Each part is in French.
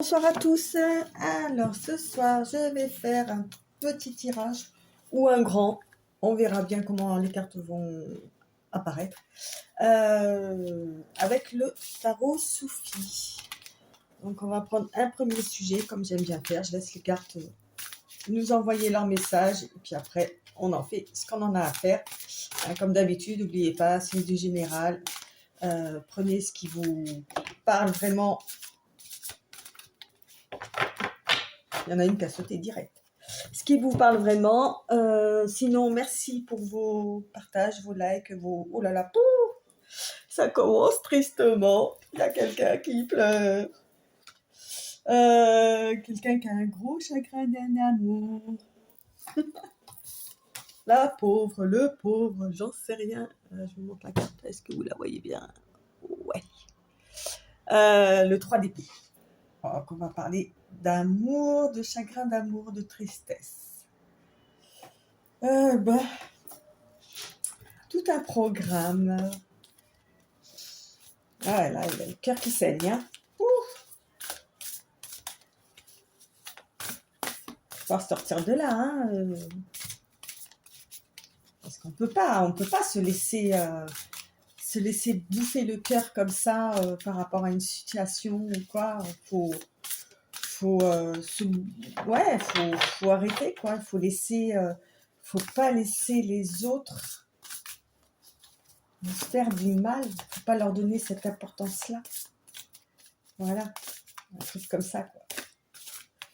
Bonsoir à tous. Alors ce soir, je vais faire un petit tirage ou un grand. On verra bien comment les cartes vont apparaître. Avec le tarot Soufi. Donc on va prendre un premier sujet, comme j'aime bien faire. Je laisse les cartes nous envoyer leur message. Et puis après, on en fait ce qu'on en a à faire. Comme d'habitude, n'oubliez pas, c'est du général. Prenez ce qui vous parle vraiment. Il y en a une qui a sauté direct. Ce qui vous parle vraiment. Sinon, merci pour vos partages, vos likes, vos... Oh là là, pouf, ça commence tristement. Il y a quelqu'un qui pleure. Quelqu'un qui a un gros chagrin d'amour. La pauvre, le pauvre, j'en sais rien. Je vous montre la carte. Est-ce que vous la voyez bien? Ouais. Le 3 d'épée. Donc on va parler d'amour, de chagrin d'amour, de tristesse. Tout un programme. Ah là, il y a le cœur qui saigne. Hein. Faut pas sortir de là. Hein. Parce qu'on peut pas se laisser bouffer le cœur comme ça par rapport à une situation ou quoi. Faut arrêter quoi. Faut pas laisser les autres nous faire du mal. Faut pas leur donner cette importance-là. Voilà, un truc comme ça quoi.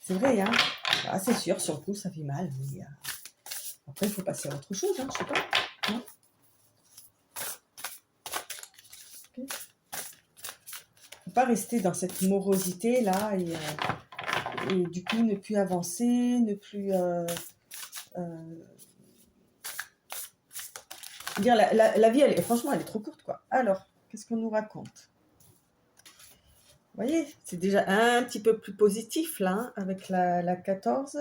C'est vrai, hein. Ah, c'est sûr, sur le coup, ça fait mal, mais après, il faut passer à autre chose, hein, je sais pas. Hein, okay. Faut pas rester dans cette morosité là et du coup ne plus avancer, ne plus dire la vie, franchement, elle est trop courte quoi. Alors, qu'est-ce qu'on nous raconte? Vous voyez, c'est déjà un petit peu plus positif là, hein, avec la 14,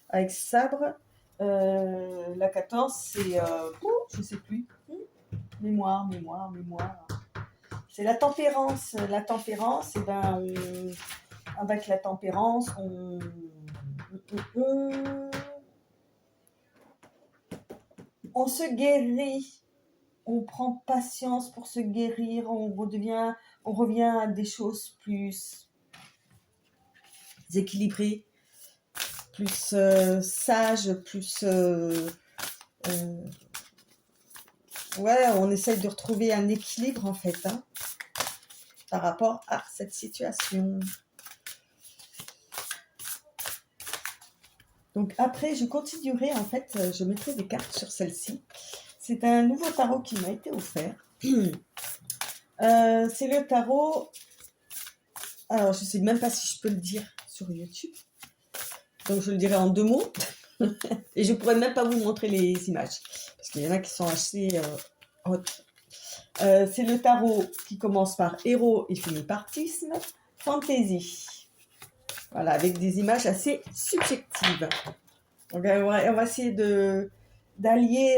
avec sabre. La 14, c'est, je sais plus, mémoire. C'est la tempérance. La tempérance, et ben, avec la tempérance, on se guérit. On prend patience pour se guérir. On revient à des choses plus équilibrées, plus sages, plus... ouais, on essaye de retrouver un équilibre en fait, hein, par rapport à cette situation. Donc après, je continuerai en fait, je mettrai des cartes sur celle-ci. C'est un nouveau tarot qui m'a été offert. C'est le tarot... Alors, je ne sais même pas si je peux le dire sur YouTube. Donc, je le dirai en 2 mots. Et je ne pourrais même pas vous montrer les images. Parce qu'il y en a qui sont assez hautes. C'est le tarot qui commence par héros et finit par tisme. Fantasy. Voilà, avec des images assez subjectives. Donc, on va essayer d'allier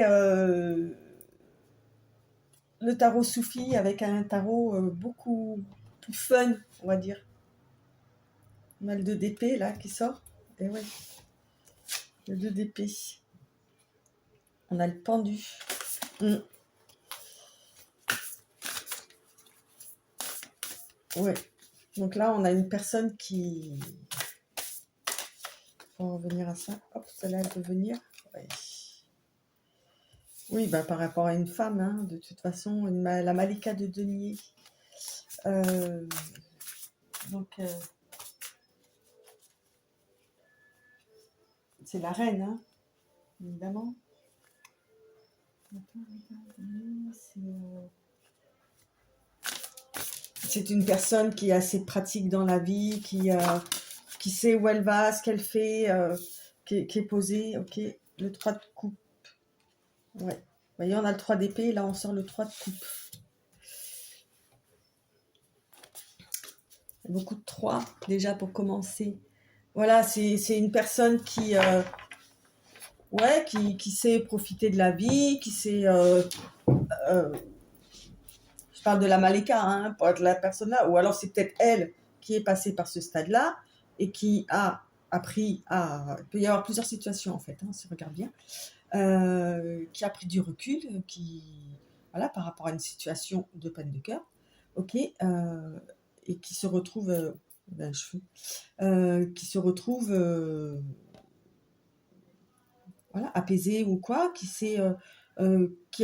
le tarot Soufi avec un tarot beaucoup plus fun, on va dire. On a le 2 d'épée là qui sort. Et ouais, le 2 d'épée. On a le pendu. Ouais. Donc là, on a une personne qui... On va revenir à ça. Hop, celle-là, elle peut venir. Ouais. Oui, bah, par rapport à une femme, hein, de toute façon, la Malika de denier. Donc, c'est la reine, hein, évidemment. C'est une personne qui est assez pratique dans la vie, qui sait où elle va, ce qu'elle fait, qui est posée. Ok, le 3 de coupe. Ouais. Vous voyez, on a le 3 d'épée, là on sort le 3 de coupe. Beaucoup de 3 déjà pour commencer. Voilà, c'est une personne qui sait profiter de la vie, qui sait... je parle de la Malika, hein, pas de la personne là. Ou alors c'est peut-être elle qui est passée par ce stade-là. et qui a appris à... Il peut y avoir plusieurs situations en fait, hein, si on regarde bien. Qui a pris du recul, voilà, par rapport à une situation de peine de cœur, ok, et qui se retrouve, ben, qui se retrouve voilà, apaisée ou quoi, qui a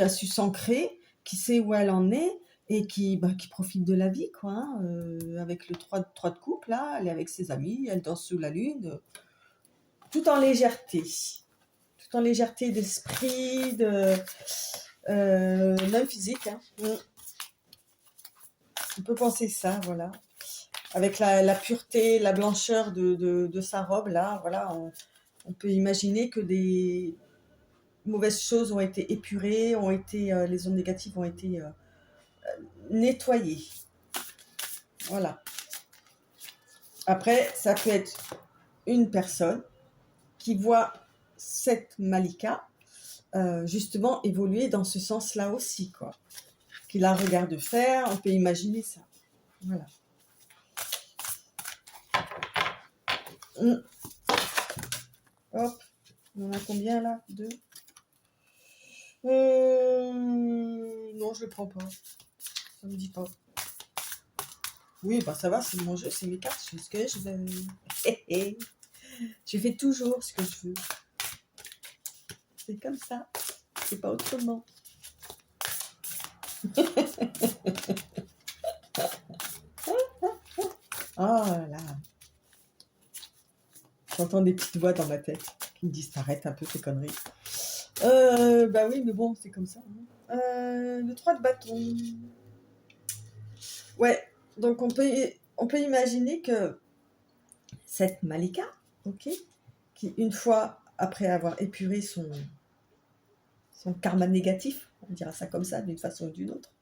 su s'ancrer, qui sait où elle en est et qui profite de la vie, quoi, hein, avec le 3 de coupe, là, elle est avec ses amis, elle danse sous la lune, tout en légèreté. Tout en légèreté d'esprit, même physique, hein. On peut penser ça, voilà. Avec la pureté, la blancheur de sa robe, là, voilà, on peut imaginer que des mauvaises choses ont été épurées, les ondes négatives ont été nettoyées. Voilà. Après, ça peut être une personne qui voit cette Malika justement évoluer dans ce sens-là aussi, quoi. Qui la regarde faire, on peut imaginer ça. Voilà. Hop, on en a combien là? 2. Non, je le prends pas. Ça me dit pas. Oui, bah ça va, c'est mon jeu, c'est mes cartes, je fais ce que je veux. Je fais toujours ce que je veux. C'est comme ça. C'est pas autrement. Oh là. J'entends des petites voix dans ma tête qui me disent t'arrêtes un peu tes conneries. Bah oui, mais bon, c'est comme ça. Hein. Le 3 de bâton. Ouais, donc on peut imaginer que cette Malika, ok, qui une fois après avoir épuré son karma négatif, on dira ça comme ça, d'une façon ou d'une autre,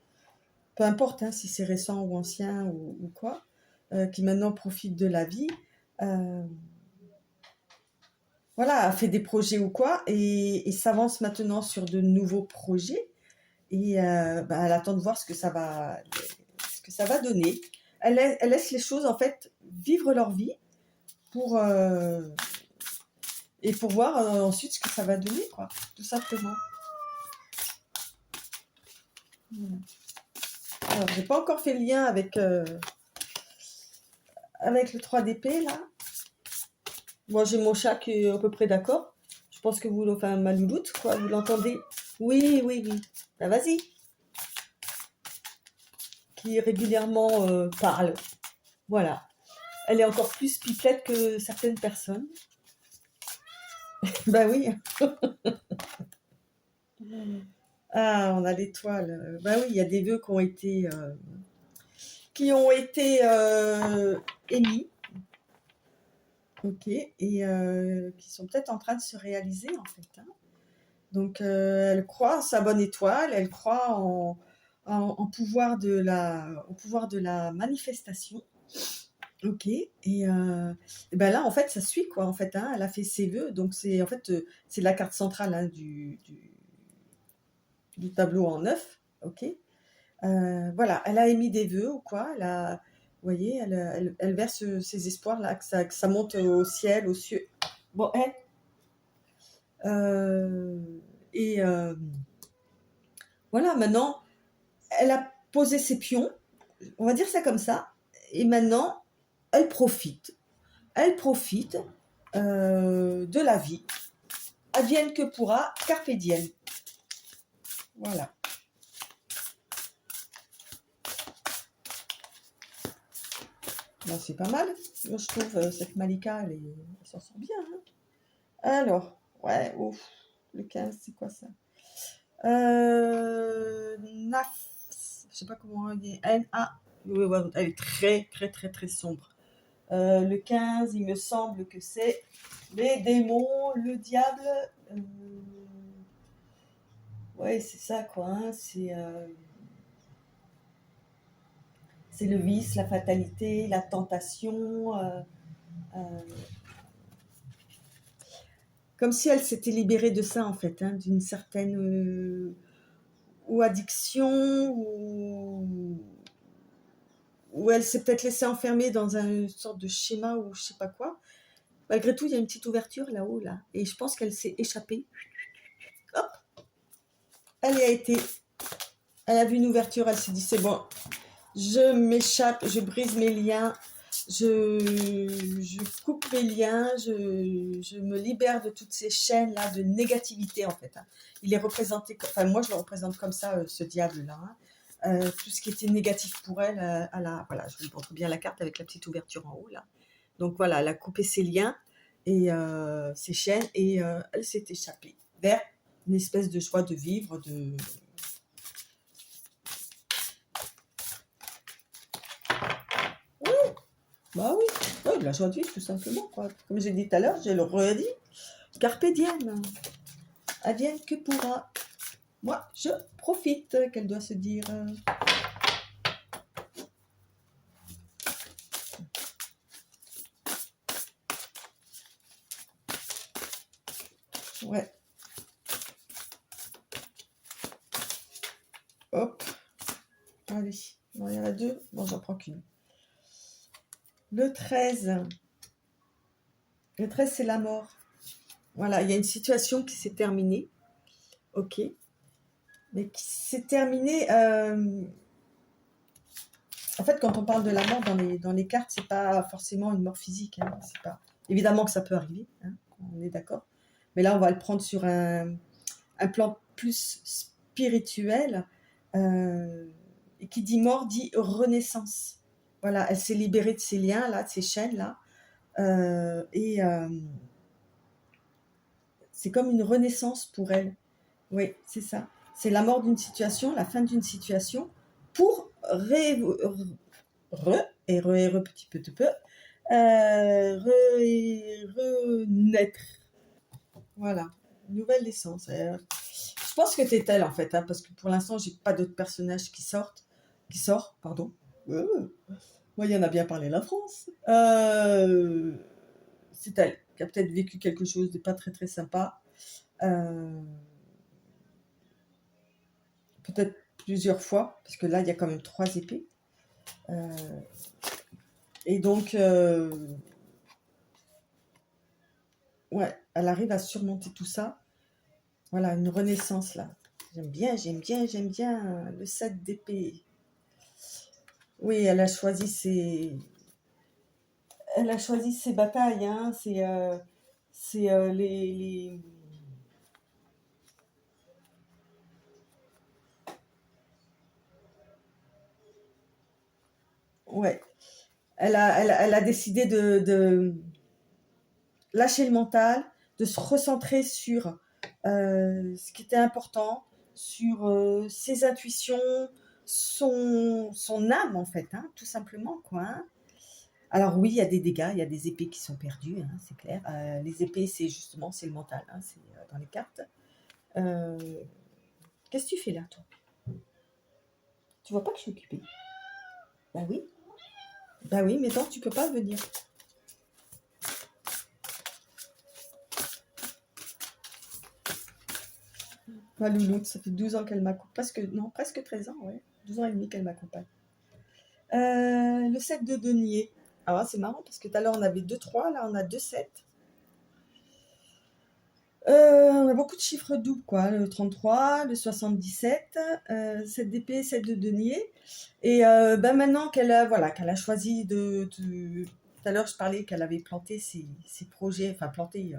peu importe hein, si c'est récent ou ancien ou quoi, qui maintenant profite de la vie, voilà, a fait des projets ou quoi, et s'avance maintenant sur de nouveaux projets, et bah, elle attend de voir ce que ça va donner. Elle laisse les choses en fait vivre leur vie pour voir ensuite ce que ça va donner, quoi, tout simplement. Voilà. Alors, j'ai pas encore fait le lien avec le 3 d'épée, là. Moi, j'ai mon chat qui est à peu près d'accord. Je pense que vous, enfin, ma louloute, quoi, vous l'entendez? Oui, oui, oui. Ben, vas-y. Qui régulièrement parle. Voilà. Elle est encore plus pipelette que certaines personnes. Ben oui. Ah, on a l'étoile. Ben oui, il y a des vœux qui ont été émis. Ok, et qui sont peut-être en train de se réaliser en fait. Hein. Donc elle croit en sa bonne étoile, elle croit au pouvoir de la manifestation. Ok, et ben là en fait ça suit quoi en fait. Hein, elle a fait ses vœux, donc c'est en fait c'est la carte centrale hein, du tableau en 9. Ok, voilà, elle a émis des vœux ou quoi, vous voyez, elle verse ses espoirs là, que ça monte au ciel, aux cieux. Bon, et voilà, maintenant, elle a posé ses pions, on va dire ça comme ça, et maintenant, elle profite. Elle profite de la vie. Advienne que pourra, carpe diem. Voilà. Bon, c'est pas mal. Moi, je trouve cette Malika, elle s'en sort bien. Hein. Alors, ouais, ouf, le 15, c'est quoi ça Naf, je sais pas comment on dit, N-A, elle est très, très, très, très sombre. Le 15, il me semble que c'est les démons, le diable. Ouais, c'est ça, quoi. Hein, c'est le vice, la fatalité, la tentation. Comme si elle s'était libérée de ça, en fait, hein, d'une certaine ou addiction où elle s'est peut-être laissée enfermer dans une sorte de schéma ou je sais pas quoi. Malgré tout, il y a une petite ouverture là-haut, là. Et je pense qu'elle s'est échappée. Hop, elle y a été. Elle a vu une ouverture, elle s'est dit, c'est bon, je m'échappe, je brise mes liens, je coupe mes liens, je me libère de toutes ces chaînes-là de négativité, en fait. Hein. Il est représenté, enfin, moi, je le représente comme ça, ce diable-là. Hein. Tout ce qui était négatif pour elle, voilà, je vous montre bien la carte avec la petite ouverture en haut, là. Donc voilà, elle a coupé ses liens et ses chaînes et elle s'est échappée vers une espèce de joie de vivre, de... Bah oui, ouais, de la joie de vivre tout simplement, quoi. Comme j'ai dit tout à l'heure, je le redis, carpe diem, advienne que pourra. Moi, je profite, qu'elle doit se dire. Ouais. Hop. Allez. Bon, il y en a deux. Bon, j'en prends qu'une. Le 13. Le 13, c'est la mort. Voilà, il y a une situation qui s'est terminée. Ok. Mais qui s'est terminée. En fait, quand on parle de la mort dans les cartes, c'est pas forcément une mort physique. Hein, c'est pas... Évidemment que ça peut arriver. Hein, on est d'accord. Mais là, on va le prendre sur un plan plus spirituel. Et qui dit mort dit renaissance. Voilà, elle s'est libérée de ces liens là, de ces chaînes là, et c'est comme une renaissance pour elle. Oui, c'est ça. C'est la mort d'une situation, la fin d'une situation, pour petit peu, renaître. Voilà, nouvelle naissance. Je pense que t'es elle en fait, hein, parce que pour l'instant, j'ai pas d'autres personnages qui sort, pardon. Moi, il y en a bien parlé la France. C'est elle qui a peut-être vécu quelque chose de pas très très sympa. Peut-être plusieurs fois, parce que là, il y a quand même 3 épées. Et donc, ouais, elle arrive à surmonter tout ça. Voilà, une renaissance là. J'aime bien le 7 d'épée. Oui, elle a choisi ses batailles, hein. C'est les... Ouais, elle a décidé de lâcher le mental, de se recentrer sur ce qui était important, sur ses intuitions, son âme en fait, hein, tout simplement, quoi. Hein. Alors oui, il y a des dégâts, il y a des épées qui sont perdues, hein, c'est clair. Les épées, c'est le mental, hein, c'est dans les cartes. Euh, Qu'est-ce que tu fais là, toi? Tu vois pas que je suis occupée? Bah oui. Bah oui, mais non, tu peux pas venir. Ma louloute, ça fait 12 ans qu'elle m'accompagne. Presque 13 ans, ouais. 12 ans et demi qu'elle m'accompagne. Le 7 de denier. Alors, c'est marrant parce que tout à l'heure, on avait 2-3, là, on a 2-7. On a beaucoup de chiffres doubles, quoi. Le 33, le 77, 7 d'épée, 7 de denier. Et maintenant qu'elle a choisi tout à l'heure, je parlais qu'elle avait planté ses projets, enfin planté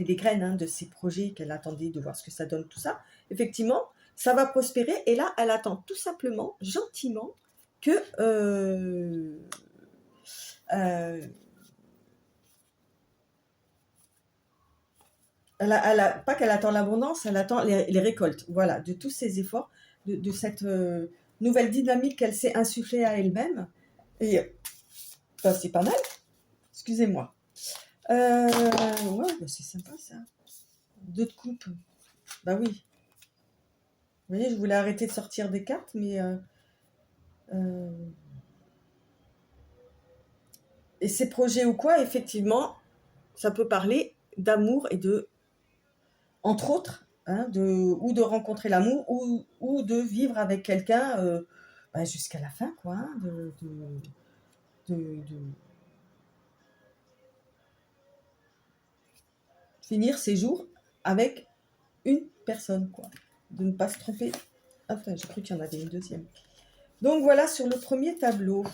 des graines, hein, de ses projets, qu'elle attendait de voir ce que ça donne, tout ça. Effectivement, ça va prospérer. Et là, elle attend tout simplement, gentiment, que pas qu'elle attend l'abondance, elle attend les récoltes, voilà, de tous ses efforts, de cette nouvelle dynamique qu'elle s'est insufflée à elle-même. Et bah, c'est pas mal, excusez-moi. Ouais, bah, c'est sympa ça. 2 de coupe. Bah oui. Vous voyez, je voulais arrêter de sortir des cartes, mais et ces projets ou quoi, effectivement, ça peut parler d'amour et de, entre autres, hein, ou de rencontrer l'amour ou de vivre avec quelqu'un bah, jusqu'à la fin, quoi, hein, de finir ses jours avec une personne, quoi. De ne pas se tromper. Attends, j'ai cru qu'il y en avait une deuxième. Donc voilà sur le premier tableau.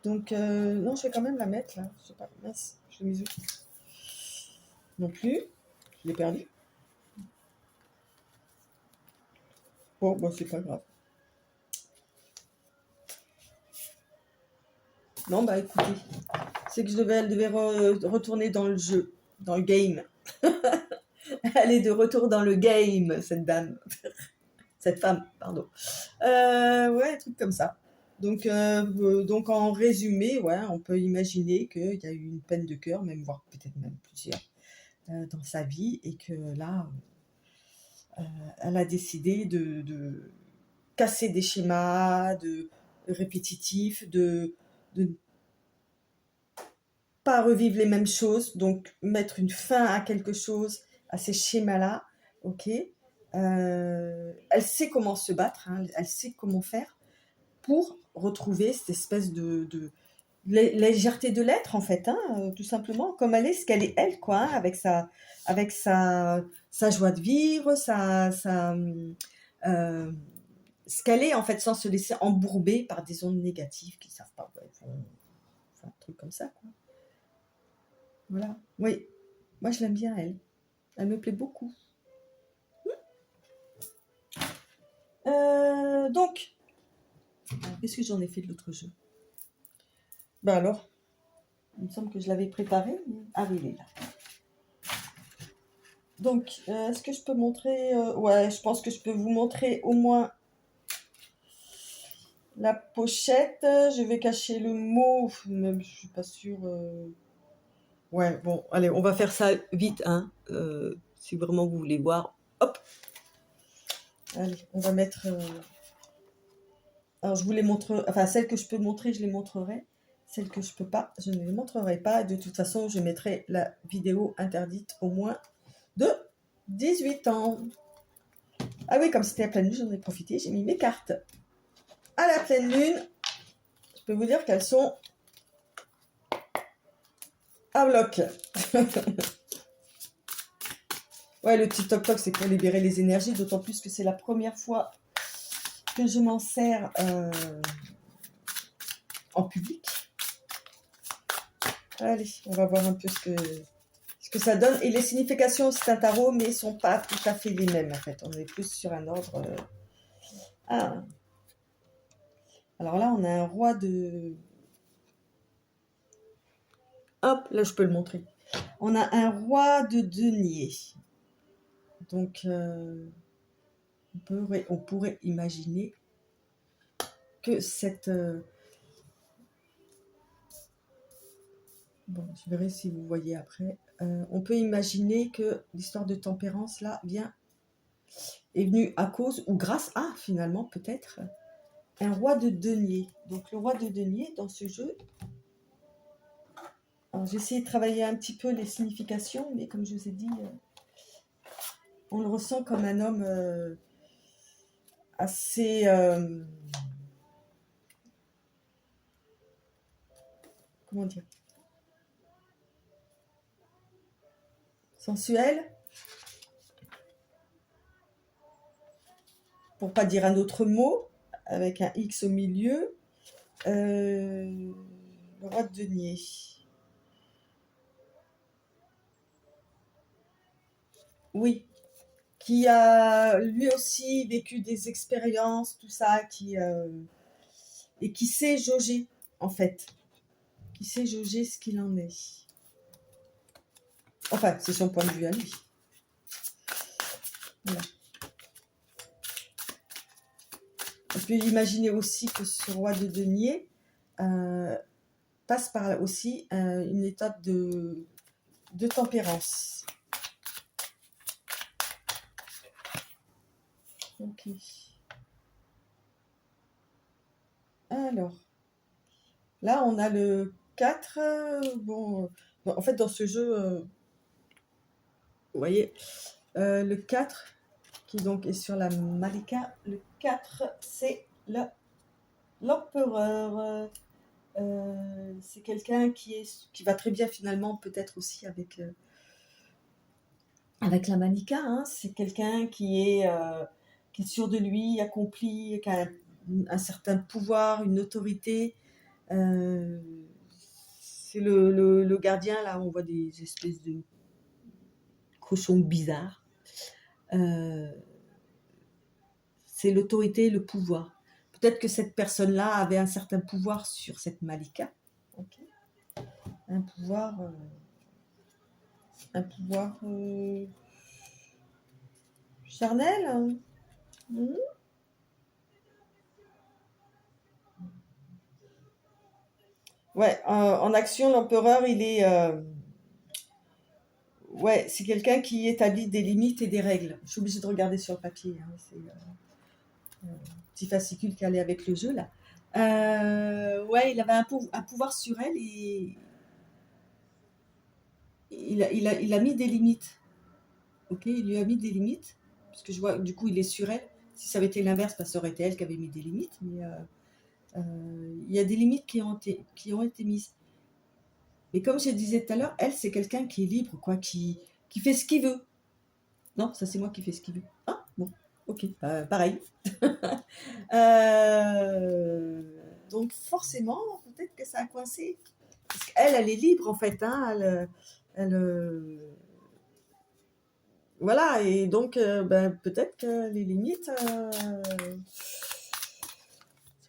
Donc, non, je vais quand même la mettre là. Je sais pas, mince, je l'ai mise où? Non plus, je l'ai perdu. Bon, bah, c'est pas grave. Non, bah écoutez, c'est que elle devait retourner dans le jeu, dans le game. Elle est de retour dans le game, cette dame. Cette femme, pardon. Ouais, un truc comme ça. Donc en résumé, ouais, on peut imaginer qu'il y a eu une peine de cœur, même voire peut-être même plusieurs, dans sa vie, et que là, elle a décidé de casser des schémas répétitifs, de ne pas revivre les mêmes choses, donc mettre une fin à quelque chose, à ces schémas-là, ok. Elle sait comment se battre, hein, elle sait comment faire pour retrouver cette espèce de légèreté de l'être, en fait, hein, tout simplement, comme elle est, ce qu'elle est elle, quoi, hein, avec sa joie de vivre, ce qu'elle est, en fait, sans se laisser embourber par des ondes négatives qui ne savent pas où elles vont, enfin, un truc comme ça, quoi. Voilà, oui, moi je l'aime bien, elle me plaît beaucoup. Donc, qu'est-ce que j'en ai fait de l'autre jeu? Ben alors, il me semble que je l'avais préparé. Ah oui, il est là. Donc, est-ce que je peux montrer ouais, je pense que je peux vous montrer au moins la pochette. Je vais cacher le mot, même je suis pas sûre. Ouais, bon, allez, on va faire ça vite, hein. Si vraiment vous voulez voir, hop. Allez, on va mettre. Alors, je vous les montre. Enfin, celles que je peux montrer, je les montrerai. Celles que je peux pas, je ne les montrerai pas. De toute façon, je mettrai la vidéo interdite au moins de 18 ans. Ah oui, comme c'était la pleine lune, j'en ai profité, j'ai mis mes cartes à la pleine lune. Je peux vous dire qu'elles sont à bloc. Ouais, le petit toc-toc, c'est pour libérer les énergies, d'autant plus que c'est la première fois que je m'en sers en public. Allez, on va voir un peu ce que ça donne. Et les significations, c'est un tarot, mais ne sont pas tout à fait les mêmes, en fait. On est plus sur un ordre... Ah. Alors là, on a un roi de... Hop, là, je peux le montrer. On a un roi de denier. Donc, on pourrait imaginer que cette... bon, je verrai si vous voyez après. On peut imaginer que l'histoire de tempérance, là, est venue à cause, ou grâce à, finalement, peut-être, un roi de denier. Donc, le roi de denier, dans ce jeu... Alors, j'ai essayé de travailler un petit peu les significations, mais comme je vous ai dit, on le ressent comme un homme assez... comment dire? Sensuel, pour pas dire un autre mot, avec un X au milieu. Le roi de denier. Oui, qui a lui aussi vécu des expériences, tout ça, et qui sait jauger, en fait. Qui sait jauger ce qu'il en est. Enfin, c'est son point de vue à lui. Voilà. On peut imaginer aussi que ce roi de denier passe par aussi une étape de tempérance. Ok. Alors, là, on a le 4. Bon, en fait, dans ce jeu, vous voyez, le 4, qui donc est sur la Malika, le 4, c'est là, l'empereur, c'est quelqu'un qui va très bien finalement, peut-être aussi avec la Malika, hein. C'est quelqu'un qui est sûr de lui, accompli, qui a un certain pouvoir, une autorité. Euh, c'est le gardien, là, on voit des espèces de cochons bizarres. Euh, c'est l'autorité, le pouvoir. Peut-être que cette personne-là avait un certain pouvoir sur cette Malika. Ok. Un pouvoir, charnel, hein. Mhm. Ouais, en action, l'empereur, ouais, c'est quelqu'un qui établit des limites et des règles. Je suis obligée de regarder sur le papier, hein. C'est petit fascicule qui allait avec le jeu, là. Ouais, il avait un pouvoir sur elle et il a mis des limites. Ok, il lui a mis des limites, parce que je vois, du coup, il est sur elle. Si ça avait été l'inverse, bah, ça aurait été elle qui avait mis des limites. Mais il y a des limites qui ont été mises. Mais comme je disais tout à l'heure, elle, c'est quelqu'un qui est libre, quoi, qui fait ce qu'il veut. Non, ça c'est moi qui fais ce qu'il veut. Ah, bon, ok, pareil. Euh, donc forcément, peut-être que ça a coincé. Parce qu'elle, elle est libre en fait, hein, voilà, et donc ben, peut-être que les limites,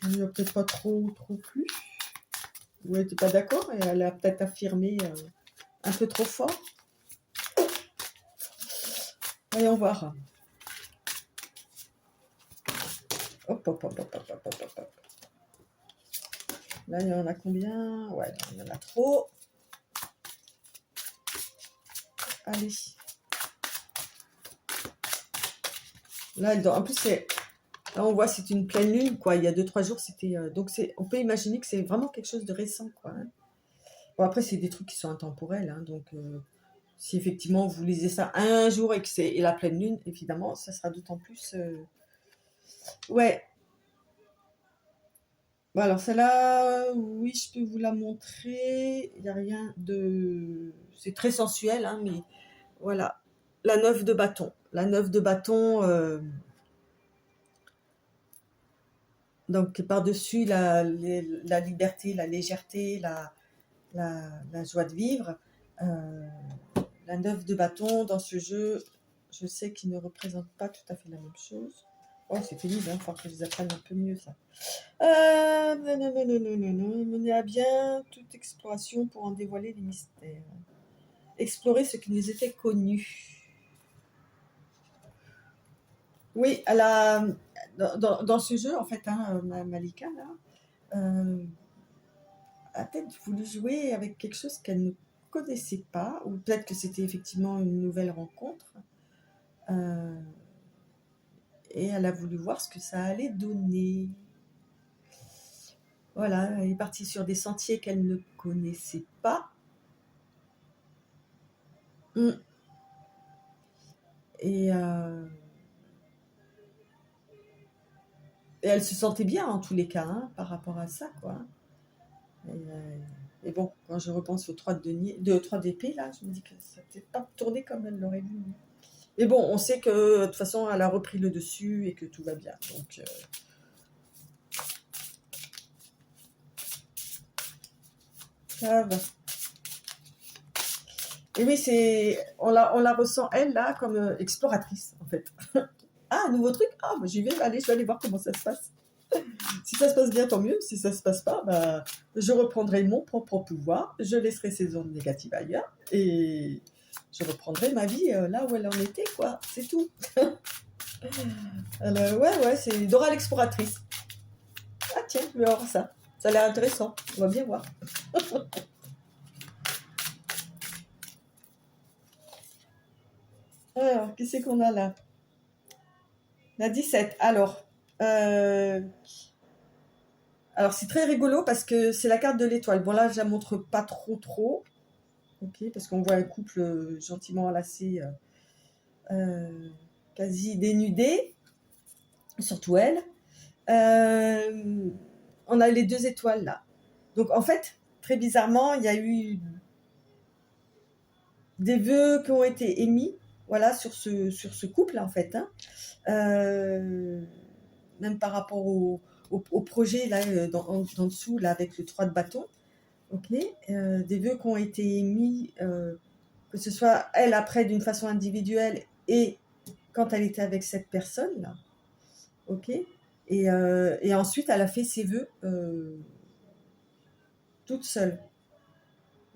ça lui a peut-être pas trop plu. Ou elle n'était pas d'accord et elle a peut-être affirmé un peu trop fort. Voyons voir. Hop, hop, hop, hop, hop, hop, hop, hop. Là, il y en a combien? Ouais, il y en a trop. Allez. Là, en plus, là, on voit, c'est une pleine lune, quoi. Il y a 2-3 jours, c'était. Donc, on peut imaginer que c'est vraiment quelque chose de récent, quoi, hein. Bon, après, c'est des trucs qui sont intemporels, hein, donc si effectivement vous lisez ça un jour et que c'est la pleine lune, évidemment, ça sera d'autant plus. Ouais. Bon, alors, celle-là, oui, je peux vous la montrer. Il n'y a rien de. C'est très sensuel, hein, mais voilà. La 9 de bâton. La 9 de bâton. Donc, par-dessus la liberté, la légèreté, la joie de vivre. La 9 de bâton, dans ce jeu, je sais qu'il ne représente pas tout à fait la même chose. Oh, c'est pénible, il faut que je les apprenne un peu mieux, ça. Non. Mener à bien toute exploration pour en dévoiler les mystères. Explorer ce qui nous était connu. Oui, dans ce jeu, en fait, hein, Malika, là, a peut-être voulu jouer avec quelque chose qu'elle ne connaissait pas, ou peut-être que c'était effectivement une nouvelle rencontre. Et elle a voulu voir ce que ça allait donner. Voilà, elle est partie sur des sentiers qu'elle ne connaissait pas. Et, et elle se sentait bien en tous les cas, hein, par rapport à ça, quoi. Et bon, quand je repense aux 3 d'épée, là, je me dis que ça n'était pas tourné comme elle l'aurait voulu. Mais bon, on sait que de toute façon, elle a repris le dessus et que tout va bien. Donc, ça va. Et oui, on la ressent, elle, là, comme exploratrice, en fait. Ah, un nouveau truc? Ah, bah, j'y vais, allez, je vais aller voir comment ça se passe. Si ça se passe bien, tant mieux. Si ça se passe pas, bah, je reprendrai mon propre pouvoir, je laisserai ces ondes négatives ailleurs et je reprendrai ma vie là où elle en était, quoi. C'est tout. Ouais, c'est Dora l'exploratrice. Ah tiens, je vais voir ça. Ça a l'air intéressant. On va bien voir. Alors, qu'est-ce qu'on a là? La 17. Euh, alors c'est très rigolo parce que c'est la carte de l'étoile. Bon là, je la montre pas trop. Ok, parce qu'on voit un couple gentiment enlacé, quasi dénudé, surtout elle. On a les 2 étoiles là. Donc en fait, très bizarrement, il y a eu des vœux qui ont été émis, voilà, sur ce couple en fait, hein. Même par rapport au projet là, dans dessous là avec le 3 de bâton, ok, des vœux qui ont été émis, que ce soit elle après d'une façon individuelle et quand elle était avec cette personne là, ok, et ensuite elle a fait ses vœux toute seule.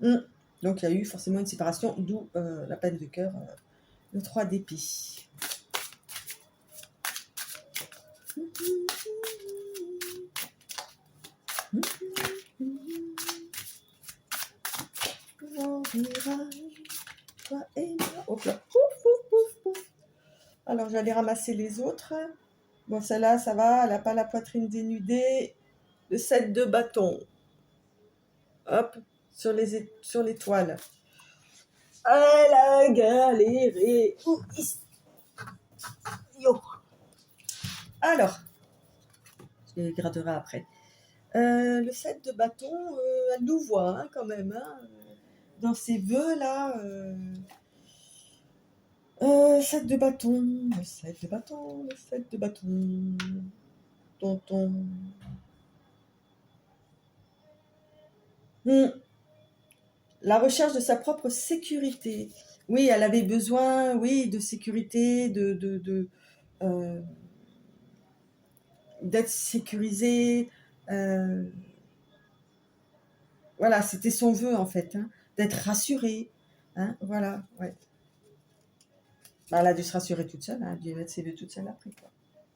Donc il y a eu forcément une séparation, d'où la peine de cœur, le 3 d'épée. Toi et moi. Hop là. Pouf, pouf, pouf, pouf. Alors j'allais ramasser les autres. Bon, celle-là, ça va, elle n'a pas la poitrine dénudée. Le 7 de bâton. Hop, sur l'étoile. Elle a galéré. Yo. Alors, je les garderai après. Le 7 de bâton, elle nous voit hein, quand même. Hein, dans ses vœux là. 7 de bâton, le 7 de bâton, le 7 de bâton. Tonton. La recherche de sa propre sécurité. Oui, elle avait besoin, oui, de sécurité, d'être sécurisée. Voilà, c'était son vœu en fait, hein, d'être rassurée. Hein, voilà, ouais. Bah, elle a dû se rassurer toute seule, hein, elle a dû mettre ses vœux toute seule après, quoi.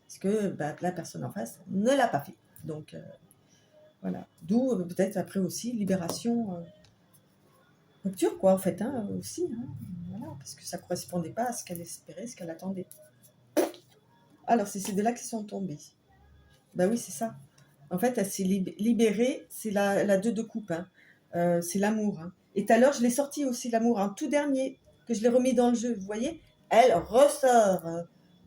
Parce que bah, la personne en face ne l'a pas fait. Donc, voilà. D'où peut-être après aussi libération, rupture, quoi, en fait, hein, aussi. Hein, voilà, parce que ça ne correspondait pas à ce qu'elle espérait, ce qu'elle attendait. Alors, c'est ces deux-là qui sont tombés. Bah oui, c'est ça. En fait, elle s'est libérée, c'est la 2 de coupe, hein. C'est l'amour. Hein. Et tout à l'heure, je l'ai sorti aussi, l'amour, un tout dernier, que je l'ai remis dans le jeu. Vous voyez, elle ressort.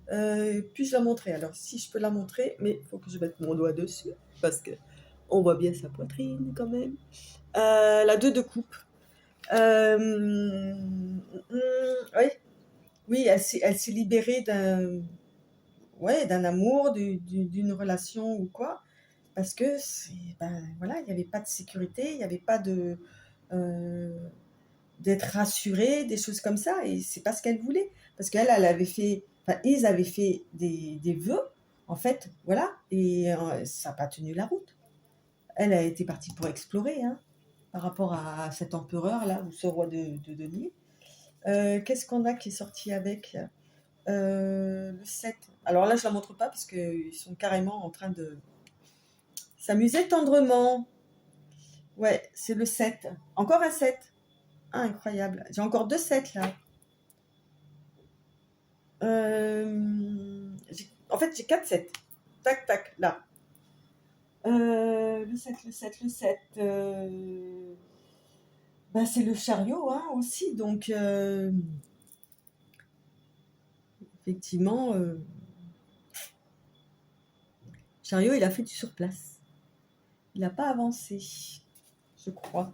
Puis-je la montrer? Alors, si je peux la montrer, mais il faut que je mette mon doigt dessus, parce que on voit bien sa poitrine quand même. La 2 de coupe. Oui, oui, elle s'est libérée d'un amour, d'une relation ou quoi, parce que voilà, il n'y avait pas de sécurité, il n'y avait pas d'être rassurée, des choses comme ça, et c'est pas ce qu'elle voulait, parce qu'elle avait fait, ils avaient fait des vœux, en fait, voilà, et ça n'a pas tenu la route. Elle a été partie pour explorer, hein, par rapport à cet empereur là, ou ce roi de denier. Qu'est-ce qu'on a qui est sorti avec le 7. Alors là, je la montre pas parce qu'ils sont carrément en train de s'amuser tendrement. Ouais, c'est le 7. Encore un 7. Ah, incroyable. J'ai encore 2 7 là. En fait, j'ai 4 7. Tac, tac, là. Le 7, le 7, le 7. C'est le chariot hein, aussi. Donc, effectivement, chariot, il a fait du surplace. Il n'a pas avancé, je crois.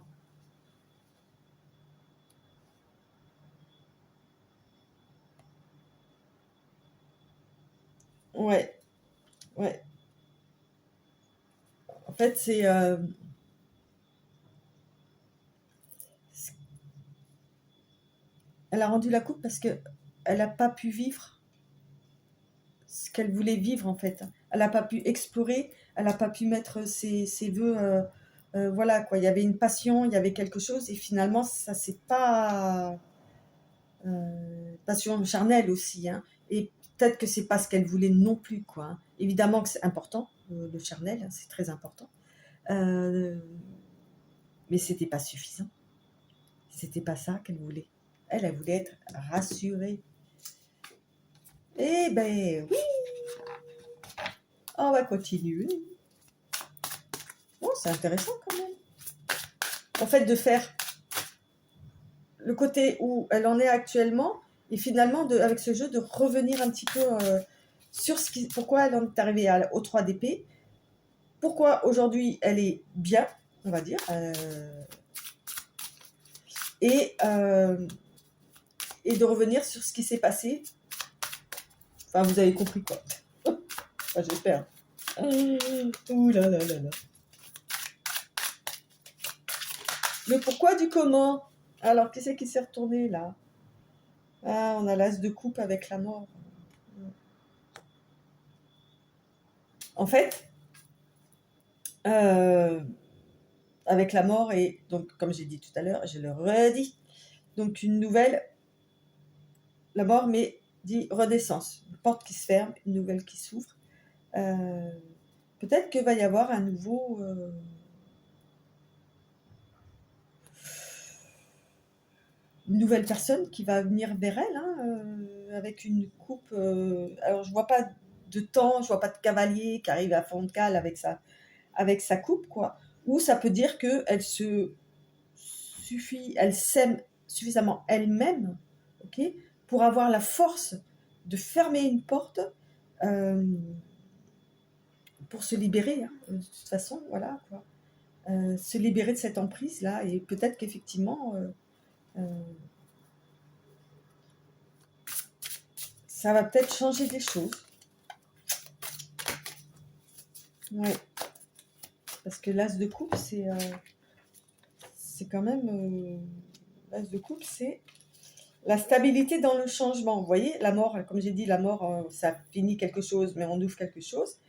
Ouais, ouais. En fait, elle a rendu la coupe parce que elle n'a pas pu vivre ce qu'elle voulait vivre en fait. Elle n'a pas pu explorer, elle n'a pas pu mettre ses vœux. Voilà quoi, il y avait une passion, il y avait quelque chose et finalement ça c'est pas passion charnelle aussi. Hein. Et peut-être que c'est pas ce qu'elle voulait non plus quoi. Hein. Évidemment que c'est important, le charnel, hein, c'est très important. Mais c'était pas suffisant. C'était pas ça qu'elle voulait. Elle voulait être rassurée. Eh ben oui, on va continuer. Bon, c'est intéressant quand même. En fait, de faire le côté où elle en est actuellement et finalement, avec ce jeu, de revenir un petit peu sur pourquoi elle en est arrivée aux 3 d'épée, pourquoi aujourd'hui elle est bien, on va dire, et de revenir sur ce qui s'est passé. Enfin, vous avez compris quoi. Enfin, j'espère. Ouh là là là là. Le pourquoi du comment. Alors, qui c'est qui s'est retourné là? Ah, on a l'as de coupe avec la mort. En fait, avec la mort et donc, comme j'ai dit tout à l'heure, je le redis, donc une nouvelle, la mort, mais dit renaissance, une porte qui se ferme, une nouvelle qui s'ouvre. Peut-être qu'il va y avoir un nouveau... une nouvelle personne qui va venir vers elle, hein, avec une coupe. Alors, je vois pas de temps, je vois pas de cavalier qui arrive à fond de cale avec sa coupe, quoi. Ou ça peut dire que elle elle s'aime suffisamment elle-même, ok, pour avoir la force de fermer une porte, pour se libérer, hein, de toute façon, voilà, quoi. Se libérer de cette emprise là, et peut-être qu'effectivement ça va peut-être changer des choses. Ouais. Parce que l'as de coupe, c'est quand même... l'as de coupe, c'est la stabilité dans le changement. Vous voyez, la mort, comme j'ai dit, la mort, ça finit quelque chose, mais on ouvre quelque chose.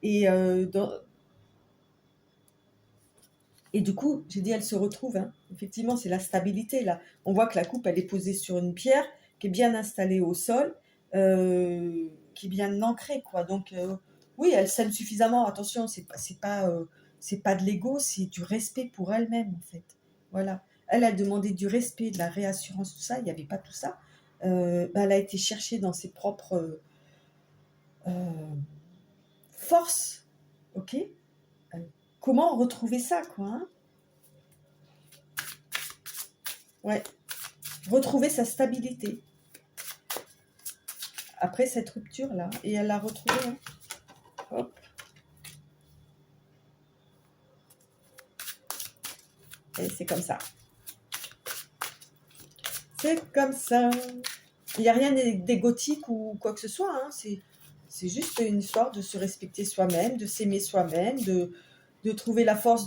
Et, et du coup, j'ai dit, elle se retrouve. Hein. Effectivement, c'est la stabilité, là. On voit que la coupe, elle est posée sur une pierre, qui est bien installée au sol, qui est bien ancrée, quoi. Donc, oui, elle s'aime suffisamment. Attention, c'est pas de l'ego, c'est du respect pour elle-même, en fait. Voilà. Elle a demandé du respect, de la réassurance, tout ça. Il n'y avait pas tout ça. Elle a été chercher dans ses propres forces. Ok. Comment retrouver ça, quoi, hein. Ouais. Retrouver sa stabilité après cette rupture-là. Et elle l'a retrouvée. Hein. Hop. Et c'est comme ça. C'est comme ça. Il n'y a rien d'égotique ou quoi que ce soit. Hein. C'est juste une histoire de se respecter soi-même, de s'aimer soi-même, de trouver la force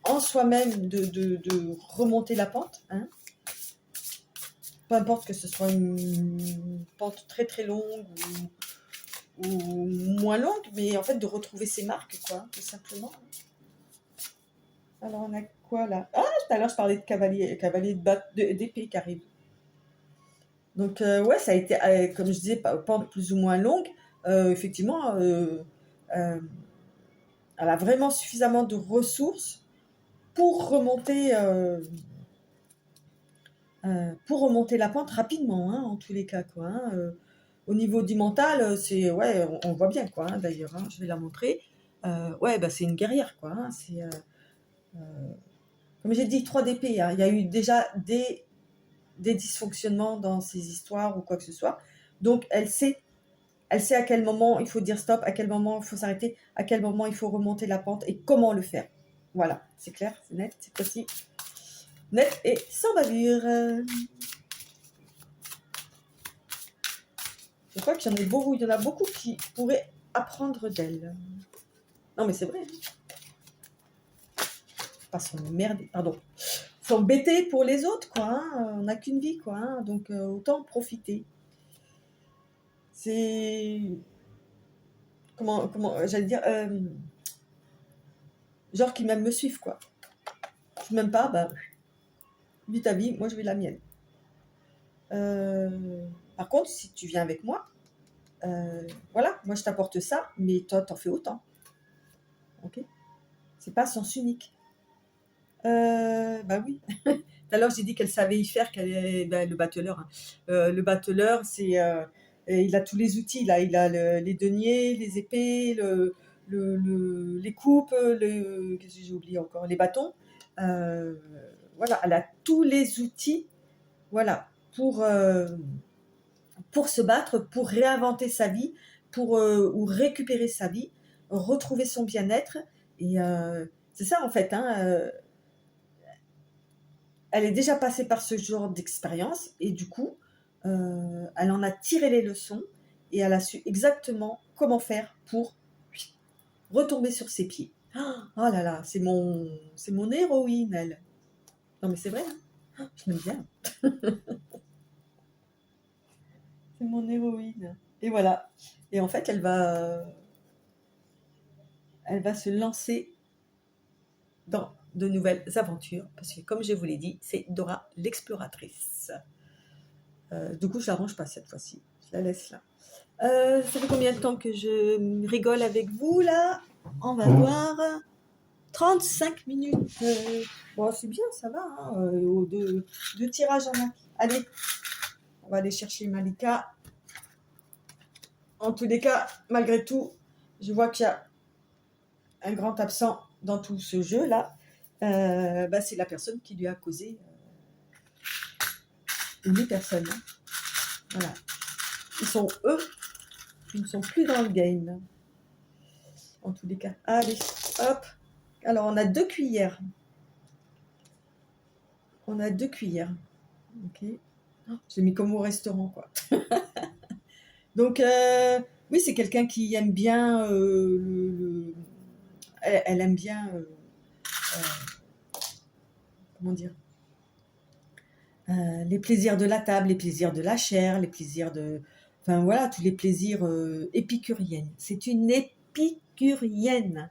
en soi-même de remonter la pente. Hein. Peu importe que ce soit une pente très très longue ou moins longue, mais en fait de retrouver ses marques, quoi, tout simplement. Alors on a quoi là? Ah, tout à l'heure je parlais de cavalier d'épée qui arrive. Donc ouais, ça a été, comme je disais, pente plus ou moins longue. Effectivement, elle a vraiment suffisamment de ressources pour remonter, la pente rapidement, hein, en tous les cas, quoi. Hein. Au niveau du mental, c'est ouais, on voit bien, quoi. Hein, d'ailleurs, hein, je vais la montrer. Ouais, bah c'est une guerrière, quoi. Hein, c'est comme j'ai dit, 3 d'épée. Hein, il y a eu déjà des dysfonctionnements dans ces histoires ou quoi que ce soit. Donc elle sait à quel moment il faut dire stop, à quel moment il faut s'arrêter, à quel moment il faut remonter la pente et comment le faire. Voilà, c'est clair, c'est net, c'est précis, net et sans bavure. Je crois qu'il y en a beaucoup, qui pourraient apprendre d'elle. Non mais c'est vrai. Pas s'emmerder, pardon. S'embêter pour les autres, quoi. Hein. On n'a qu'une vie, quoi. Hein. Donc autant profiter. C'est comment j'allais dire, genre qui même me suivent, quoi. Je m'aime pas, bah vis ta vie, moi je vais la mienne. Par contre, si tu viens avec moi, voilà, moi je t'apporte ça, mais toi t'en fais autant. Ok. C'est pas sens unique. Bah oui. Tout à l'heure j'ai dit qu'elle savait y faire, qu'elle est le battleur. Hein. Le battleur, c'est il a tous les outils là. Il a les deniers, les épées, les coupes, qu'est-ce que j'ai oublié encore, les bâtons. Voilà, elle a tous les outils. Voilà, pour se battre, pour réinventer sa vie, pour ou récupérer sa vie, retrouver son bien-être. Et c'est ça en fait, hein, elle est déjà passée par ce genre d'expérience et du coup, elle en a tiré les leçons et elle a su exactement comment faire pour retomber sur ses pieds. Oh là là, c'est mon héroïne, elle. Non mais c'est vrai, hein, je l'aime bien. C'est mon héroïne. Et voilà. Et en fait, elle va se lancer dans de nouvelles aventures parce que, comme je vous l'ai dit, c'est Dora l'exploratrice. Du coup, je la range pas cette fois-ci. Je la laisse là. Ça fait combien de temps que je rigole avec vous là? On va voir. 35 minutes. Bon, c'est bien, ça va. Hein, deux tirages en un. Allez, on va aller chercher Malika. En tous les cas, malgré tout, je vois qu'il y a un grand absent dans tout ce jeu-là. C'est la personne qui lui a causé une personne. Voilà. Eux, ils ne sont plus dans le game. En tous les cas. Allez, hop. Alors, on a 2 cuillères. On a 2 cuillères. Ok. J'ai mis comme au restaurant, quoi. Donc, oui, c'est quelqu'un qui aime bien elle aime bien comment dire, les plaisirs de la table, les plaisirs de la chair, les plaisirs de, enfin voilà, tous les plaisirs épicuriennes. C'est une épicurienne.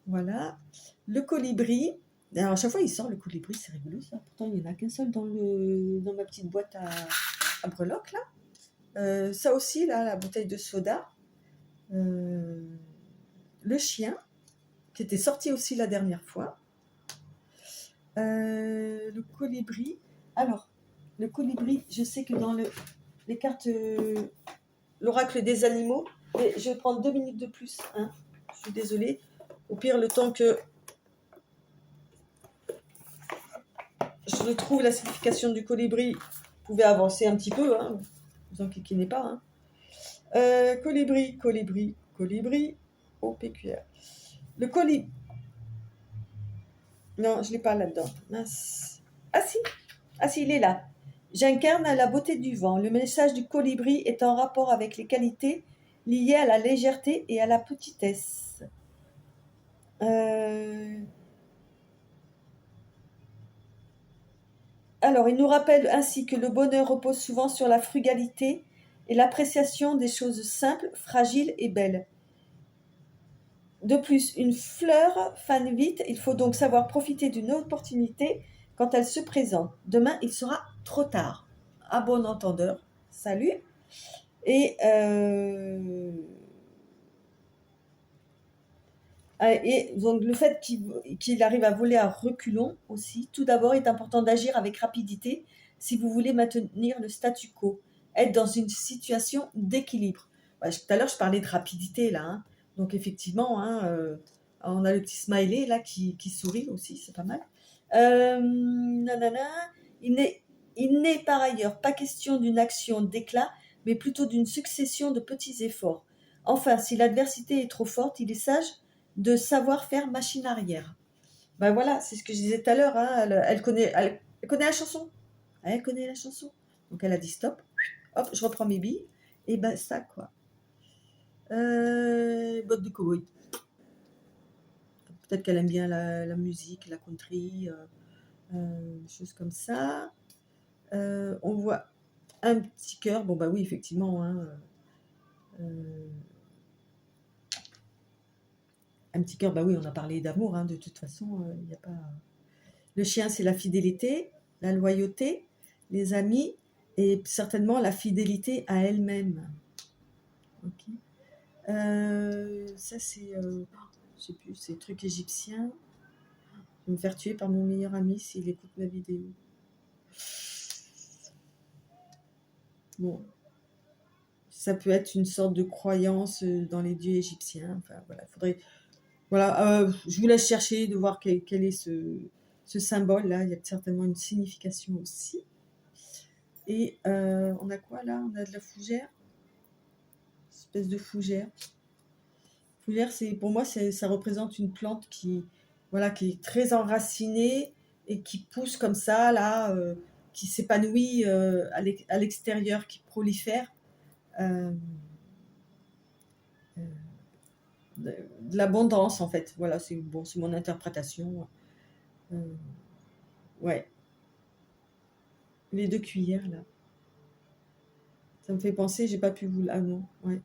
Voilà. Le colibri. Alors, à chaque fois, il sort le colibri, c'est rigolo ça. Pourtant, il n'y en a qu'un seul dans ma petite boîte à breloques là. Ça aussi, là, la bouteille de soda. Le chien, qui était sorti aussi la dernière fois. Le colibri. Alors, le colibri, je sais que dans les cartes, l'oracle des animaux, et je vais prendre 2 minutes de plus. Hein. Je suis désolée. Au pire, le temps que je retrouve la signification du colibri, vous pouvez avancer un petit peu. Hein. Vous enquiquinez pas. Hein. Colibri, colibri, colibri, au PQR. Le colibri. Non, je ne l'ai pas là-dedans. Mince. Ah si, il est là. J'incarne la beauté du vent. Le message du colibri est en rapport avec les qualités liées à la légèreté et à la petitesse. Alors, il nous rappelle ainsi que le bonheur repose souvent sur la frugalité et l'appréciation des choses simples, fragiles et belles. De plus, une fleur fane vite, il faut donc savoir profiter d'une opportunité quand elle se présente. Demain, il sera trop tard. À bon entendeur, salut. Et donc le fait qu'il arrive à voler à reculons aussi, tout d'abord, il est important d'agir avec rapidité si vous voulez maintenir le statu quo, être dans une situation d'équilibre. Tout à l'heure, je parlais de rapidité là. Hein. Donc effectivement, hein, on a le petit smiley là qui sourit aussi, c'est pas mal. Nanana, il n'est par ailleurs pas question d'une action d'éclat, mais plutôt d'une succession de petits efforts. Enfin, si l'adversité est trop forte, il est sage de savoir faire machine arrière. Ben voilà, c'est ce que je disais tout à l'heure. Hein, elle connaît la chanson. Elle connaît la chanson. Donc elle a dit stop. Hop, je reprends mes billes. Et ben ça quoi. Botte de cowboy. Peut-être qu'elle aime bien la musique, la country, des choses comme ça. On voit un petit cœur. Bon bah oui, effectivement. Hein, un petit cœur, bah oui, on a parlé d'amour. Hein, de toute façon, il n'y a pas. Le chien, c'est la fidélité, la loyauté, les amis et certainement la fidélité à elle-même. Okay. Ça, c'est, je sais plus, c'est truc égyptien. Je vais me faire tuer par mon meilleur ami s'il écoute ma vidéo. Bon, ça peut être une sorte de croyance dans les dieux égyptiens. Enfin, voilà, faudrait. Voilà, je vous laisse chercher de voir quel est ce symbole-là. Il y a certainement une signification aussi. Et on a quoi là? On a de la fougère. espèce de fougère. Fougère, pour moi, ça représente une plante voilà, qui est très enracinée et qui pousse comme ça, là, qui s'épanouit à l'extérieur, qui prolifère. Euh, euh, de l'abondance, en fait. Voilà, c'est bon, c'est mon interprétation. Ouais, les 2 cuillères, là. Ça me fait penser, j'ai pas pu vous... Ah non, ouais.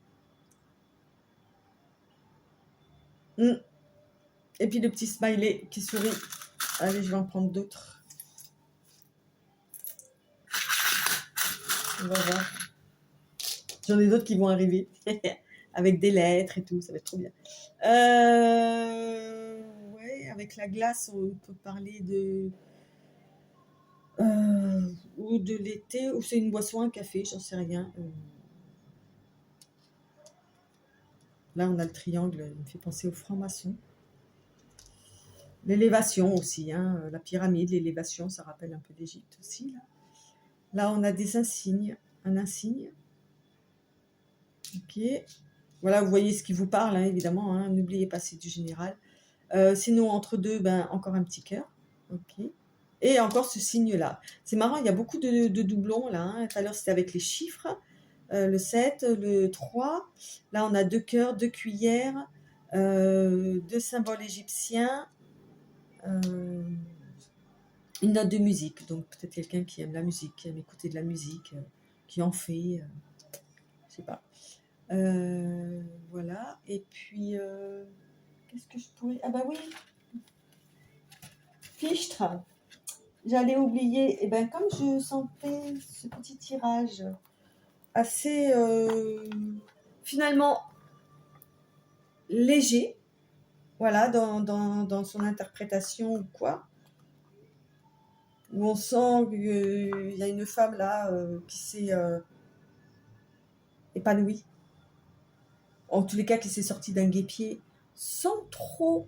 Et puis le petit smiley qui sourit. Allez, je vais en prendre d'autres. On va voir. J'en ai d'autres qui vont arriver. Avec des lettres et tout, ça va être trop bien. Ouais, avec la glace, on peut parler de... ou de l'été, ou c'est une boisson, un café, j'en sais rien. Là, on a le triangle, il me fait penser au franc-maçon. L'élévation aussi, hein, la pyramide, l'élévation, ça rappelle un peu d'Égypte aussi. Là, on a des insignes, un insigne. Ok. Voilà, vous voyez ce qui vous parle, hein, évidemment. Hein, n'oubliez pas, c'est du général. Sinon, entre deux, ben, encore un petit cœur. Ok. Et encore ce signe-là. C'est marrant, il y a beaucoup de doublons là. Hein. Tout à l'heure, c'était avec les chiffres. Le 7, le 3. Là, on a 2 cœurs, 2 cuillères, 2 symboles égyptiens. Une note de musique. Donc, peut-être quelqu'un qui aime la musique, qui aime écouter de la musique, qui en fait. Je sais pas. Voilà. Et puis, qu'est-ce que je pourrais... Ah bah oui, fichtre. J'allais oublier. Et ben comme je sentais ce petit tirage assez finalement léger, voilà, dans son interprétation ou quoi, où on sent qu'il y a une femme là qui s'est épanouie, en tous les cas qui s'est sortie d'un guêpier sans trop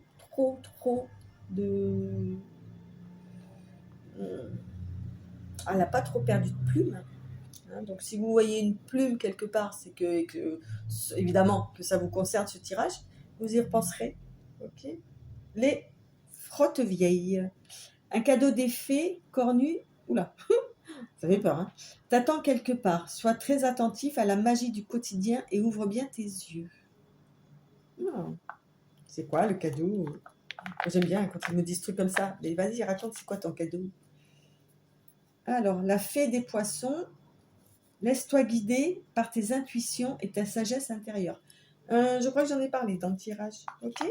de... Elle n'a pas trop perdu de plume. Hein, donc si vous voyez une plume quelque part, c'est que évidemment que ça vous concerne ce tirage, vous y repenserez. Ok. Les frotte-vieilles. Un cadeau des fées cornu. Oula, ça fait peur. Hein. T'attends quelque part. Sois très attentif à la magie du quotidien et ouvre bien tes yeux. Oh. C'est quoi le cadeau? J'aime bien quand ils me disent trucs comme ça. Mais vas-y, raconte, c'est quoi ton cadeau? Alors, la fée des poissons. Laisse-toi guider par tes intuitions et ta sagesse intérieure. Je crois que j'en ai parlé dans le tirage. Ok.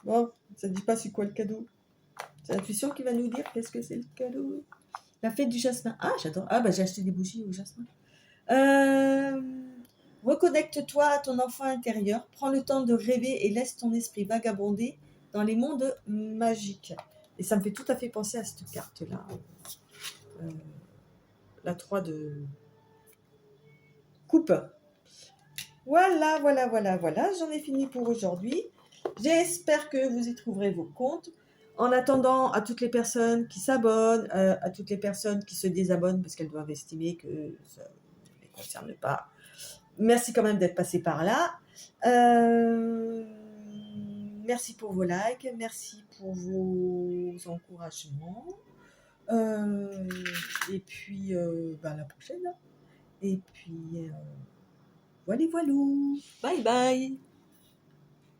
Bon, ça ne dit pas c'est quoi le cadeau. C'est l'intuition qui va nous dire qu'est-ce que c'est le cadeau. La fête du jasmin. Ah, j'adore. Ah, bah j'ai acheté des bougies au jasmin. Reconnecte-toi à ton enfant intérieur. Prends le temps de rêver et laisse ton esprit vagabonder dans les mondes magiques. Et ça me fait tout à fait penser à cette carte-là. La 3 de coupe. Voilà. J'en ai fini pour aujourd'hui. J'espère que vous y trouverez vos comptes. En attendant, à toutes les personnes qui s'abonnent, à toutes les personnes qui se désabonnent parce qu'elles doivent estimer que ça ne les concerne pas, merci quand même d'être passé par là. Merci pour vos likes, merci pour vos encouragements. Et puis, à la prochaine. Et puis, voilà. Bye bye.